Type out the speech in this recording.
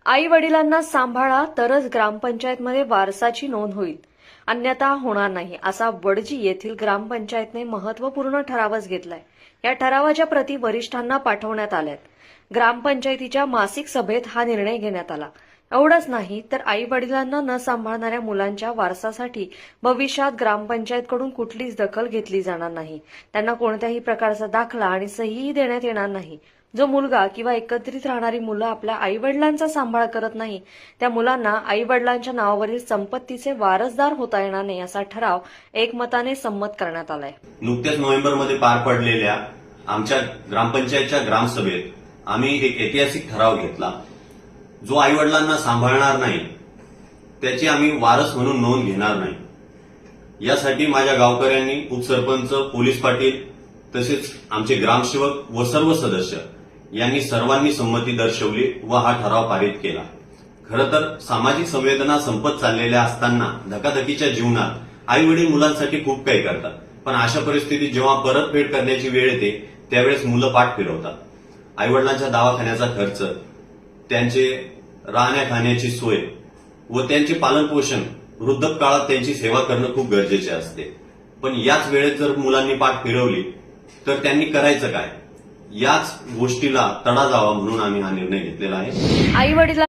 आई वडिलांना सांभाळा तरच ग्रामपंचायतमध्ये वारसाची नोंद होईल, अन्यथा होणार नाही, असा वडजी येथील ग्रामपंचायतने महत्त्वपूर्ण ठरावच घेतलाय। या ठरावाच्या प्रती वरिष्ठांना पाठवण्यात आल्यात। ग्रामपंचायतीच्या मासिक सभेत हा निर्णय घेण्यात आला। एवढंच नाही तर आई वडिलांना न सांभाळणाऱ्या मुलांच्या वारसासाठी भविष्यात ग्रामपंचायतकडून कुठलीच दखल घेतली जाणार नाही। त्यांना कोणत्याही प्रकारचा दाखला आणि सहीही देण्यात येणार नाही। जो मुलगा किंवा एकत्रित राहणारी मुलं आपल्या आई वडिलांचा सांभाळ करत नाही, त्या मुलांना आई वडिलांच्या नावावरील संपत्तीचे वारसदार होता येणार नाही, असा ठराव एकमताने संमत करण्यात आलाय। नुकत्याच नोव्हेंबरमध्ये पार पडलेल्या आमच्या ग्रामपंचायतच्या ग्रामसभेत आम्ही एक ऐतिहासिक ठराव घेतला। जो आई वडिलांना सांभाळणार नाही त्याची आम्ही वारस म्हणून नोंद घेणार नाही। यासाठी माझ्या गावकऱ्यांनी, उपसरपंच, पोलीस पाटील तसेच आमचे ग्रामसेवक व सर्व सदस्य यांनी सर्वांनी संमती दर्शवली व हा ठराव पारित केला। खरं तर सामाजिक संवेदना संपत चाललेल्या असताना धकाधकीच्या जीवनात आई वडील मुलांसाठी खूप काही करतात, पण अशा परिस्थितीत जेव्हा परतफेड करण्याची वेळ येते त्यावेळेस मुलं पाठ फिरवतात। आई वडिलांच्या दवाखान्याचा खर्च, त्यांचे राहण्या खाण्याची सोय व त्यांचे पालनपोषण, वृद्धकाळात त्यांची सेवा करणं खूप गरजेचे असते। पण याच वेळेत जर मुलांनी पाठ फिरवली तर त्यांनी करायचं काय, याच गोष्टीला तडा जावा म्हणून आम्ही हा निर्णय घेतलेला आहे। आई वडिलांना